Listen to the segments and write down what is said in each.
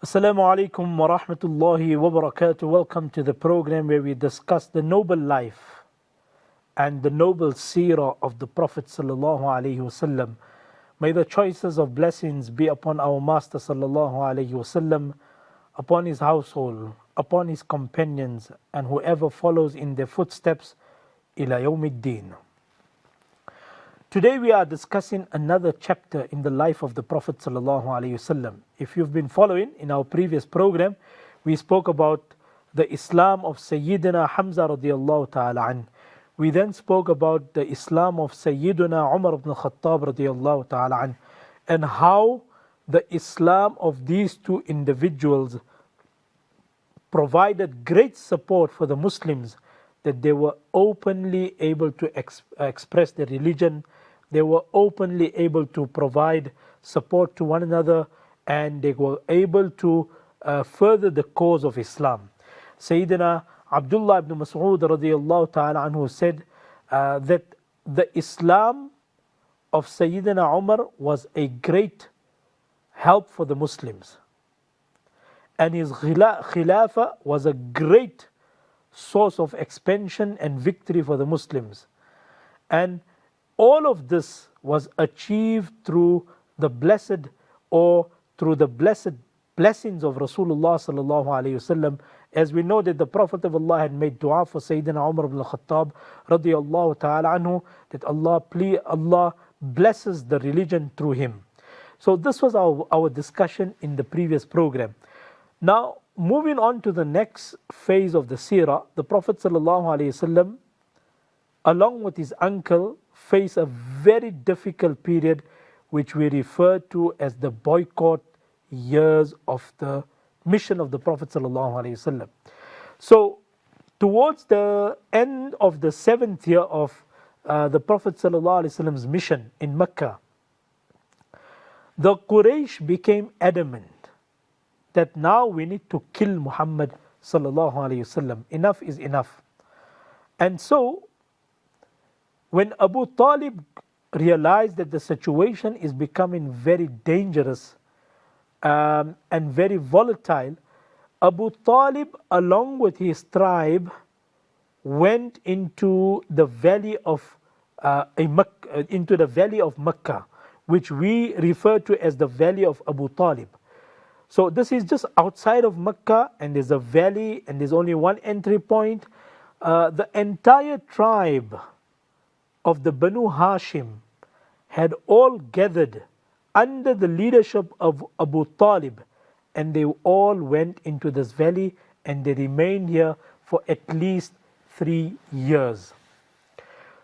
Assalamu alaikum wa rahmatullahi wa barakatuh. Welcome to the program where we discuss the noble life and the noble seerah of the Prophet sallallahu alaihi wasallam. May the choices of blessings be upon our Master sallallahu alaihi wasallam, upon his household, upon his companions, and whoever follows in their footsteps ila yawmiddin. Today we are discussing another chapter in the life of the Prophet ﷺ. If you've been following in our previous program, we spoke about the Islam of Sayyidina Hamza radiallahu ta'ala an. We then spoke about the Islam of Sayyidina Umar ibn Khattab radiallahu ta'ala an, and how the Islam of these two individuals provided great support for the Muslims, that they were openly able to express their religion. They were openly able to provide support to one another, and they were able to further the cause of Islam. Sayyidina Abdullah ibn Mas'ud radiallahu ta'ala anhu said that the Islam of Sayyidina Umar was a great help for the Muslims, and his Khilafah was a great source of expansion and victory for the Muslims. And all of this was achieved through the blessed blessings of Rasulullah sallallahu alaihi wasallam. As we know that the Prophet of Allah had made dua for Sayyidina Umar ibn Khattab radiyallahu ta'ala anhu, that Allah blesses the religion through him. So this was our discussion in the previous program. Now, moving on to the next phase of the seerah, the Prophet ﷺ, along with his uncle, faced a very difficult period which we refer to as the boycott years of the mission of the Prophet ﷺ. So, towards the end of the 7th year of the Prophet ﷺ's mission in Mecca, the Quraysh became adamant that now we need to kill Muhammad sallallahu alaihi wasallam. Enough is enough. And so, when Abu Talib realized that the situation is becoming very dangerous and very volatile, Abu Talib, along with his tribe, went into the valley of Mecca, which we refer to as the valley of Abu Talib. So this is just outside of Mecca, and there's a valley, and there's only one entry point. The entire tribe of the Banu Hashim had all gathered under the leadership of Abu Talib, and they all went into this valley, and they remained here for at least 3 years.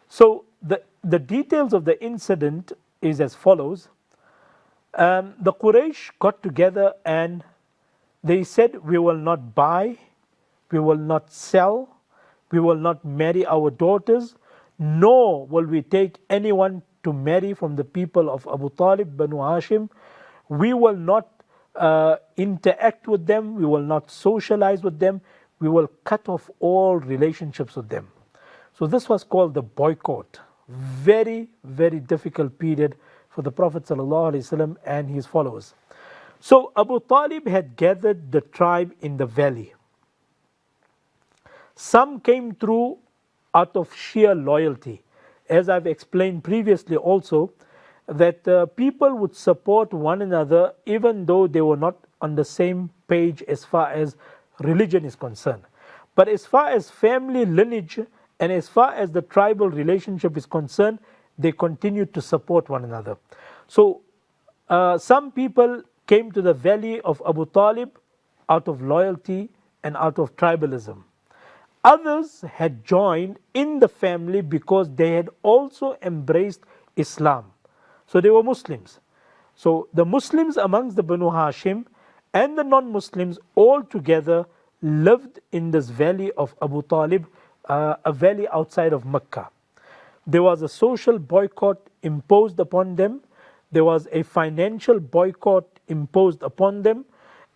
So the details of the incident is as follows. The Quraysh got together and they said, we will not buy, we will not sell, we will not marry our daughters, nor will we take anyone to marry from the people of Abu Talib, Banu Hashim. We will not interact with them, we will not socialize with them, we will cut off all relationships with them. So this was called the boycott. Very, very difficult period for the Prophet ﷺ and his followers. So Abu Talib had gathered the tribe in the valley. Some came through out of sheer loyalty. As I've explained previously also, that people would support one another even though they were not on the same page as far as religion is concerned. But as far as family lineage and as far as the tribal relationship is concerned, they continued to support one another. So some people came to the valley of Abu Talib out of loyalty and out of tribalism. Others had joined in the family because they had also embraced Islam. So they were Muslims. So the Muslims amongst the Banu Hashim and the non-Muslims all together lived in this valley of Abu Talib, a valley outside of Mecca. There was a social boycott imposed upon them. There was a financial boycott imposed upon them.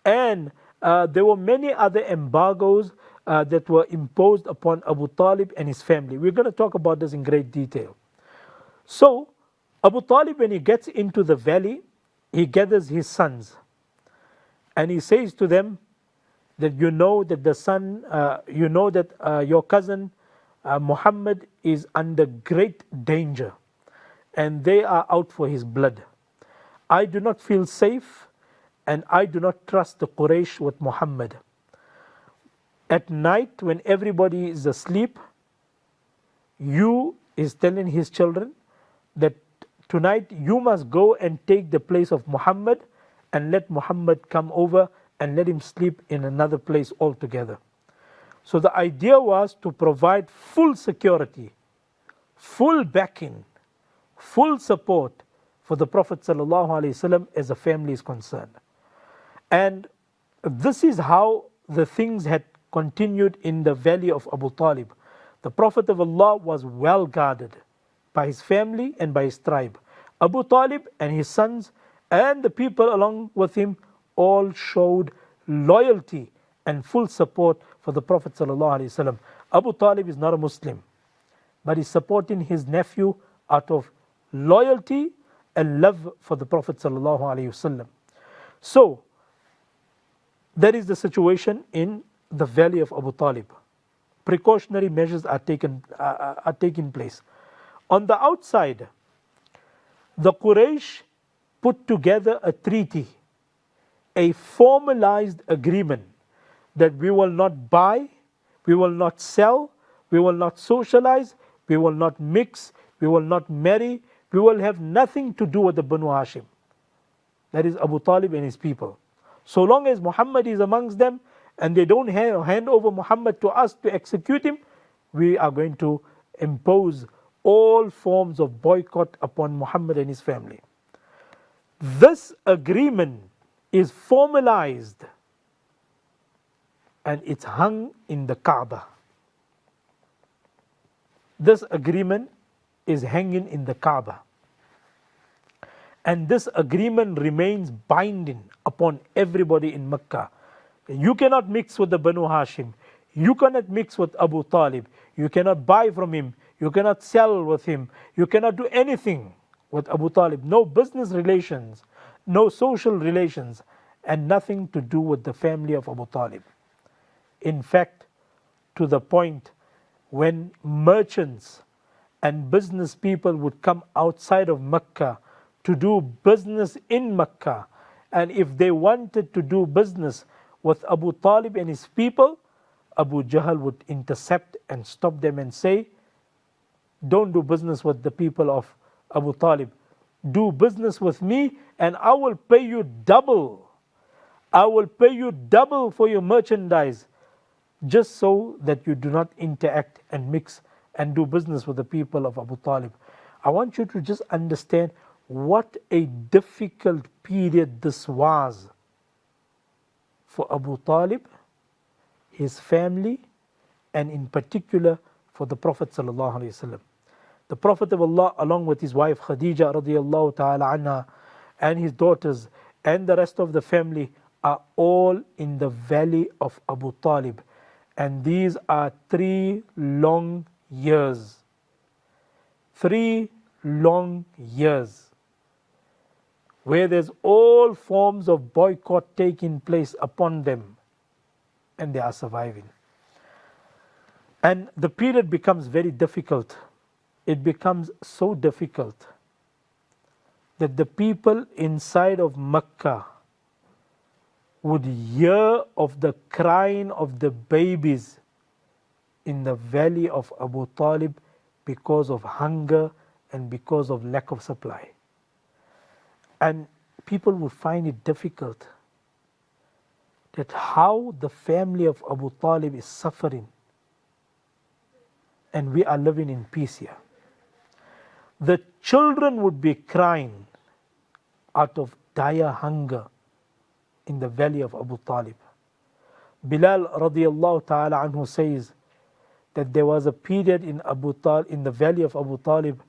And there were many other embargoes that were imposed upon Abu Talib and his family. We're going to talk about this in great detail. So, Abu Talib, when he gets into the valley, he gathers his sons. And he says to them that you know that your cousin Muhammad is under great danger and they are out for his blood. I do not feel safe and I do not trust the Quraysh with Muhammad. At night when everybody is asleep, is telling his children that tonight you must go and take the place of Muhammad and let Muhammad come over and let him sleep in another place altogether. So the idea was to provide full security, full backing, full support for the Prophet ﷺ as a family is concerned. And this is how the things had continued in the valley of Abu Talib. The Prophet of Allah was well guarded by his family and by his tribe. Abu Talib and his sons and the people along with him all showed loyalty and full support for the Prophet ﷺ. Abu Talib is not a Muslim, but he's supporting his nephew out of loyalty and love for the Prophet ﷺ. So, that is the situation in the valley of Abu Talib. Precautionary measures are taking place. On the outside, the Quraysh put together a treaty, a formalized agreement that we will not buy, we will not sell, we will not socialize, we will not mix, we will not marry, we will have nothing to do with the Banu Hashim. That is Abu Talib and his people. So long as Muhammad is amongst them and they don't hand over Muhammad to us to execute him, we are going to impose all forms of boycott upon Muhammad and his family. This agreement is formalized and it's hung in the Kaaba. This agreement is hanging in the Kaaba. And this agreement remains binding upon everybody in Mecca. You cannot mix with the Banu Hashim. You cannot mix with Abu Talib. You cannot buy from him. You cannot sell with him. You cannot do anything with Abu Talib. No business relations, no social relations, and nothing to do with the family of Abu Talib. In fact, to the point when merchants and business people would come outside of Mecca to do business in Mecca, and if they wanted to do business with Abu Talib and his people, Abu Jahl would intercept and stop them and say, don't do business with the people of Abu Talib. Do business with me and I will pay you double. I will pay you double for your merchandise, just so that you do not interact and mix and do business with the people of Abu Talib. I want you to just understand what a difficult period this was for Abu Talib, his family, and in particular for the Prophet ﷺ. The Prophet of Allah, along with his wife Khadija radiallahu ta'ala anha, and his daughters and the rest of the family are all in the valley of Abu Talib. And these are 3 long years. 3 long years where there's all forms of boycott taking place upon them, and they are surviving. And the period becomes very difficult. It becomes so difficult that the people inside of Mecca would hear of the crying of the babies in the valley of Abu Talib because of hunger and because of lack of supply. And people would find it difficult that how the family of Abu Talib is suffering and we are living in peace here. The children would be crying out of dire hunger in the valley of Abu Talib. Bilal radiallahu ta'ala anhu says that there was a period in the valley of Abu Talib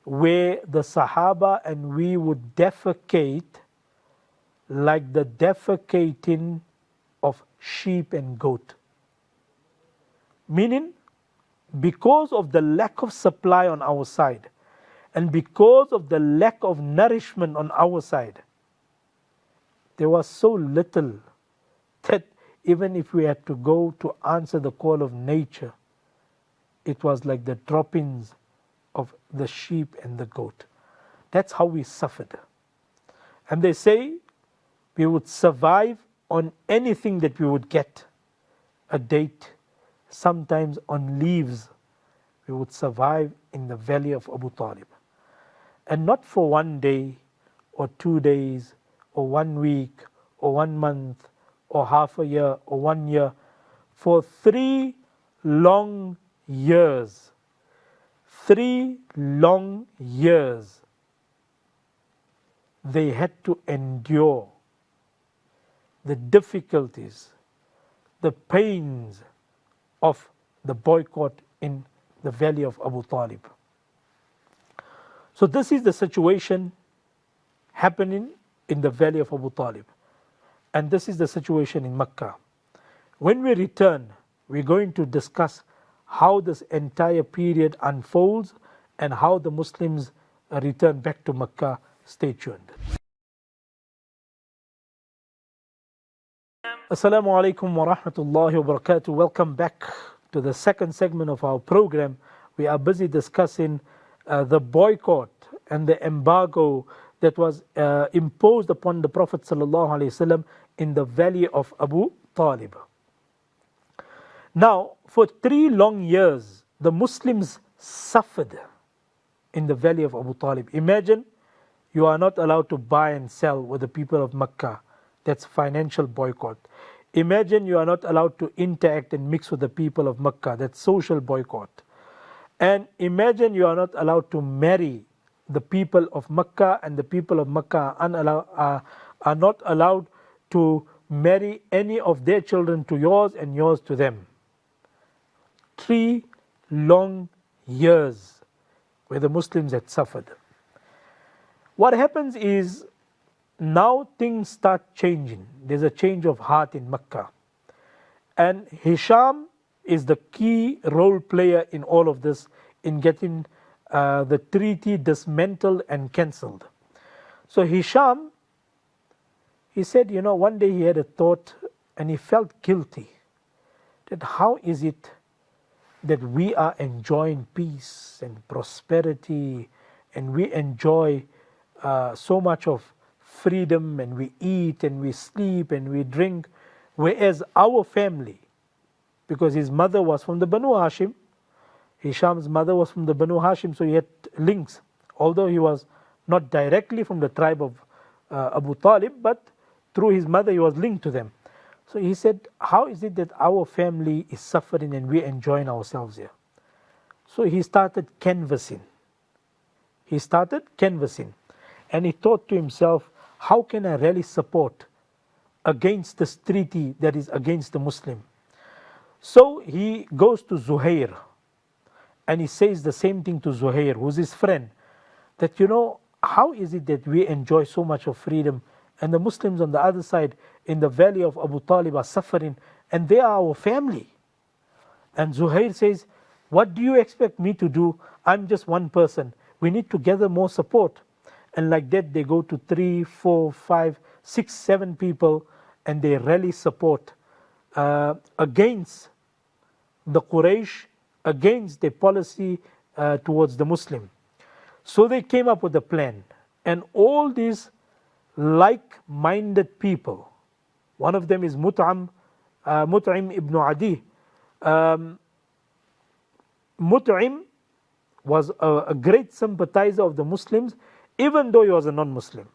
where the Sahaba and we would defecate like the defecating of sheep and goat. Meaning, because of the lack of supply on our side and because of the lack of nourishment on our side, there was so little that even if we had to go to answer the call of nature, it was like the droppings of the sheep and the goat. That's how we suffered. And they say we would survive on anything that we would get. A date, sometimes on leaves, we would survive in the valley of Abu Talib. And not for 1 day or 2 days or 1 week or 1 month or half a year or 1 year. For 3 long years. 3 long years. They had to endure the difficulties, the pains of the boycott in the valley of Abu Talib. So this is the situation happening in the valley of Abu Talib. And this is the situation in Mecca. When we return, we're going to discuss how this entire period unfolds and how the Muslims return back to Mecca. Stay tuned. Assalamu alaikum wa rahmatullahi wa barakatuh. Welcome back to the second segment of our program. We are busy discussing the boycott and the embargo that was imposed upon the Prophet sallallahu alaihi wasallam in the valley of Abu Talib. Now, for 3 long years, the Muslims suffered in the valley of Abu Talib. Imagine you are not allowed to buy and sell with the people of Mecca. That's financial boycott. Imagine you are not allowed to interact and mix with the people of Mecca. That's social boycott. And imagine you are not allowed to marry the people of Mecca, and the people of Mecca are not allowed to marry any of their children to yours and yours to them. 3 long years where the Muslims had suffered. What happens is now things start changing. There's a change of heart in Mecca. And Hisham is the key role player in all of this, in getting the treaty dismantled and cancelled. So Hisham, he said, one day he had a thought and he felt guilty. That how is it that we are enjoying peace and prosperity and we enjoy so much of freedom, and we eat and we sleep and we drink, whereas our family, because his mother was from the Banu Hashim, Hisham's mother was from the Banu Hashim, so he had links, although he was not directly from the tribe of Abu Talib, but through his mother he was linked to them. So he said, how is it that our family is suffering and we enjoying ourselves here? So he started canvassing. And he thought to himself, how can I rally support against this treaty that is against the Muslim? So he goes to Zuhair and he says the same thing to Zuhair, who's his friend, that how is it that we enjoy so much of freedom and the Muslims on the other side in the valley of Abu Talib are suffering and they are our family? And Zuhair says, what do you expect me to do? I'm just one person. We need to gather more support. And like that, they go to 3, 4, 5, 6, 7 people and they rally support against the Quraysh, against their policy towards the Muslim. So they came up with a plan. And all these like-minded people, one of them is Mut'im ibn Adi. Mut'im was a great sympathizer of the Muslims, even though he was a non-Muslim.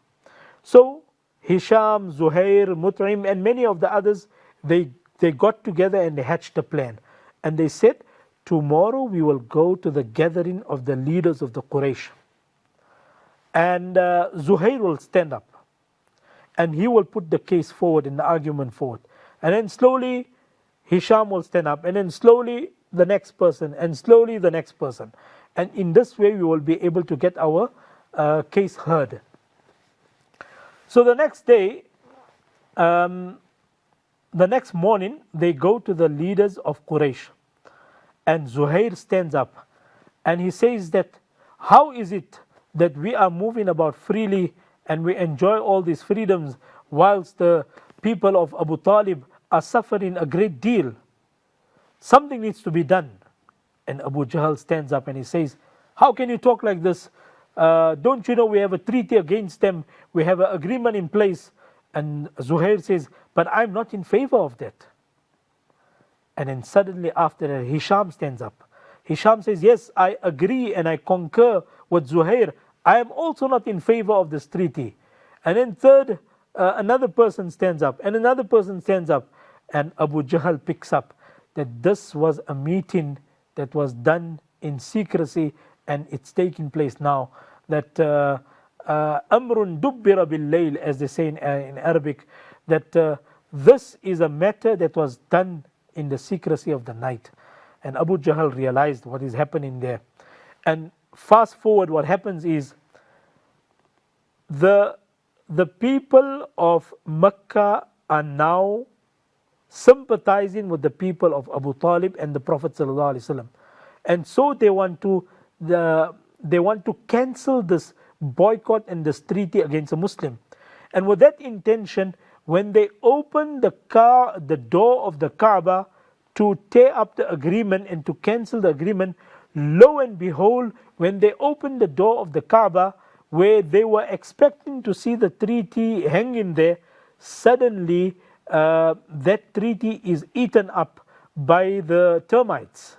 So Hisham, Zuhair, Mut'im and many of the others, they got together and they hatched a plan. And they said, tomorrow we will go to the gathering of the leaders of the Quraysh. And Zuhair will stand up. And he will put the case forward and the argument forward. And then slowly Hisham will stand up. And then slowly the next person. And slowly the next person. And in this way we will be able to get our case heard. So the next day, the next morning, they go to the leaders of Quraysh. And Zuhair stands up. And he says that, how is it that we are moving about freely and we enjoy all these freedoms, whilst the people of Abu Talib are suffering a great deal. Something needs to be done. And Abu Jahl stands up and he says, how can you talk like this? Don't you know we have a treaty against them? We have an agreement in place. And Zuhair says, but I'm not in favor of that. And then suddenly after that, Hisham stands up. Hisham says, yes, I agree and I concur with Zuhair. I am also not in favor of this treaty. And then third, another person stands up and another person stands up. And Abu Jahl picks up that this was a meeting that was done in secrecy and it's taking place now. That Amrun dubbira bil layl, as they say in Arabic, that this is a matter that was done in the secrecy of the night. And Abu Jahl realized what is happening there. And fast forward, what happens is the people of Mecca are now sympathizing with the people of Abu Talib and the Prophet ﷺ. And so they want to cancel this boycott and this treaty against a Muslim. And with that intention, when they open the door of the Kaaba to tear up the agreement and to cancel the agreement, lo and behold, when they open the door of the Kaaba, where they were expecting to see the treaty hanging there, suddenly that treaty is eaten up by the termites.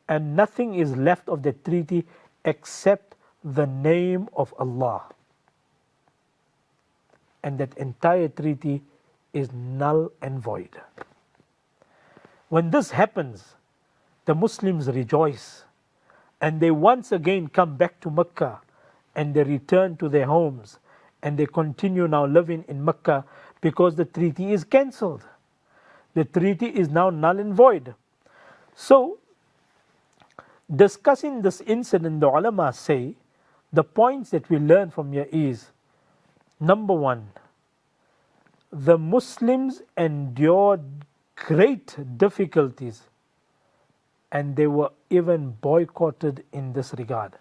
And nothing is left of the treaty except the name of Allah. And that entire treaty is null and void. When this happens, the Muslims rejoice and they once again come back to Mecca and they return to their homes and they continue now living in Mecca because the treaty is cancelled. The treaty is now null and void. So, discussing this incident, the ulama say, the points that we learn from here is, number one, the Muslims endured great difficulties and they were even boycotted in this regard.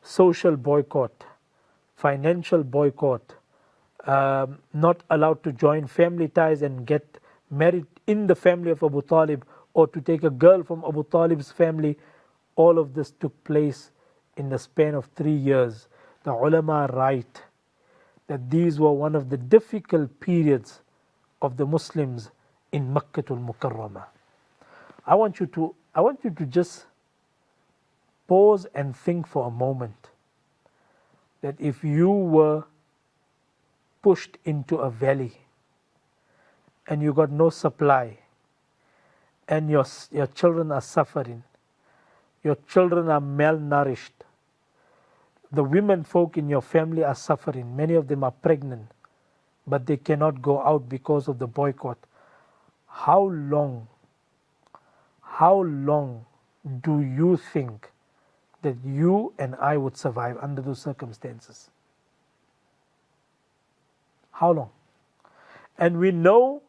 Social boycott, financial boycott, not allowed to join family ties and get married in the family of Abu Talib or to take a girl from Abu Talib's family. All of this took place in the span of 3 years. The ulama write that these were one of the difficult periods of the Muslims in Makkatul Mukarramah. I want you to just pause and think for a moment that if you were pushed into a valley and you got no supply and your children are suffering, your children are malnourished, the women folk in your family are suffering, many of them are pregnant, but they cannot go out because of the boycott. How long do you think that you and I would survive under those circumstances? How long? And we know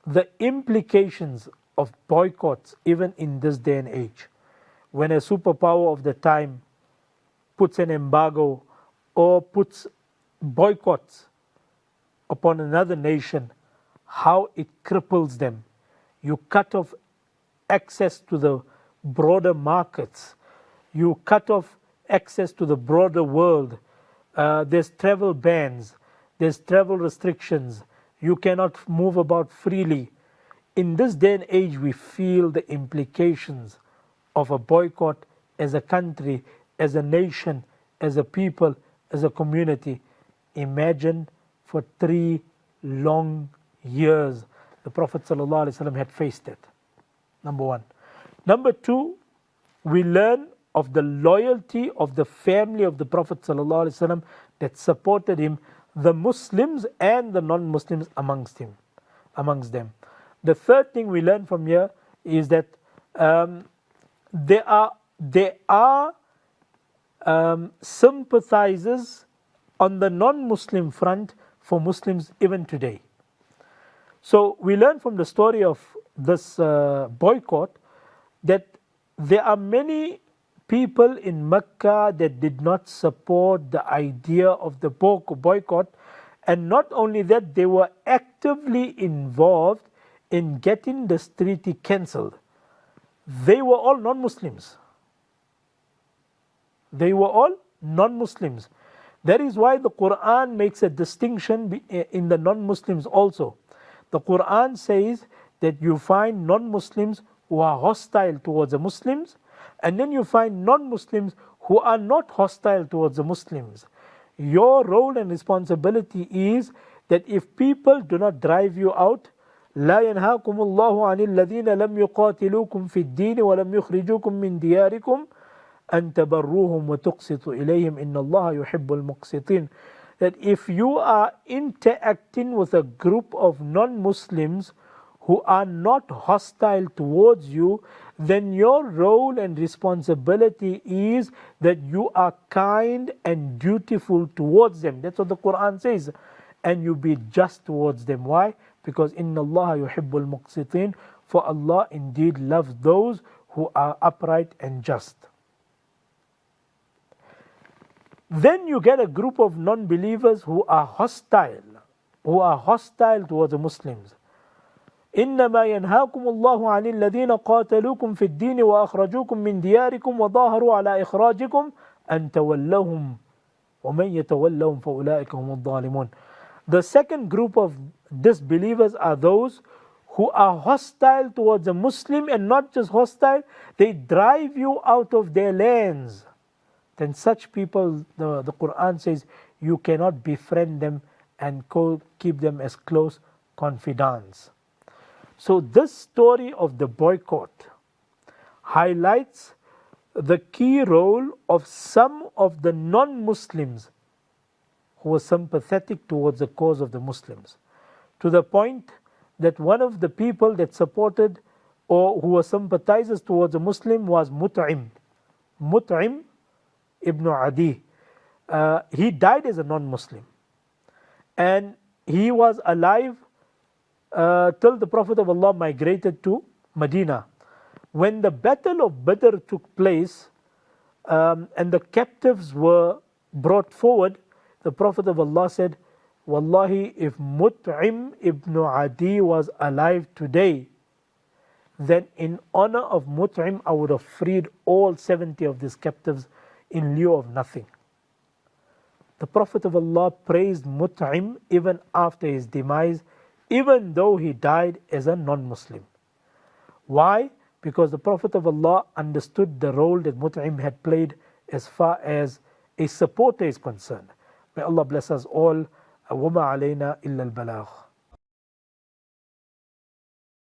the implications of boycotts even in this day and age. When a superpower of the time puts an embargo or puts boycotts upon another nation, how it cripples them. You cut off access to the broader markets. You cut off access to the broader world. There's travel bans. There's travel restrictions. You cannot move about freely. In this day and age, we feel the implications of a boycott as a country, as a nation, as a people, as a community. Imagine for 3 long years the Prophet ﷺ had faced it. Number one. Number two, we learn of the loyalty of the family of the Prophet ﷺ that supported him, the Muslims and the non-Muslims amongst them. The third thing we learn from here is that there are sympathizers on the non-Muslim front for Muslims even today. So we learn from the story of this boycott that there are many people in Mecca that did not support the idea of the boycott, And not only that, they were actively involved in getting this treaty cancelled. They were all non-Muslims. They were all non-Muslims. That is why the Quran makes a distinction in the non-Muslims also. The Quran says that you find non-Muslims who are hostile towards the Muslims, and then you find non-Muslims who are not hostile towards the Muslims. Your role and responsibility is that if people do not drive you out, لا ينهاكم الله عن الذين لم يقاتلوكم في الدين ولم يخرجوكم من دياركم أن تبروهم وتقسطوا إليهم إن الله يحب المقسطين. That if you are interacting with a group of non-Muslims who are not hostile towards you, then your role and responsibility is that you are kind and dutiful towards them. That's what the Quran says. And you be just towards them. Why? Because إِنَّ اللَّهَ يُحِبُّ الْمُقْسِطِينَ, for Allah indeed loves those who are upright and just. Then you get a group of non-believers who are hostile towards the Muslims. إنما ينهاكم الله عن الذين قاتلوكم في الدين وأخرجوكم من دياركم وظاهروا على إخراجكم أن تولوهم ومن يتولهم فأولئك هم الظالمون. The second group of disbelievers are those who are hostile towards a Muslim, and not just hostile, they drive you out of their lands. Then such people, the Quran says, you cannot befriend them and keep them as close confidants. So this story of the boycott highlights the key role of some of the non-Muslims who were sympathetic towards the cause of the Muslims, to the point that one of the people that supported or who were sympathizers towards the Muslim was Mut'im ibn Adi. He died as a non-Muslim, and he was alive till the Prophet of Allah migrated to Medina. When the Battle of Badr took place and the captives were brought forward, the Prophet of Allah said, Wallahi, if Mut'im ibn Adi was alive today, then in honor of Mut'im, I would have freed all 70 of these captives in lieu of nothing. The Prophet of Allah praised Mut'im even after his demise, even though he died as a non-Muslim. Why? Because the Prophet of Allah understood the role that Mut'im had played as far as a supporter is concerned. May Allah bless us all. وَمَا عَلَيْنَا إِلَّا الْبَلَاغُ.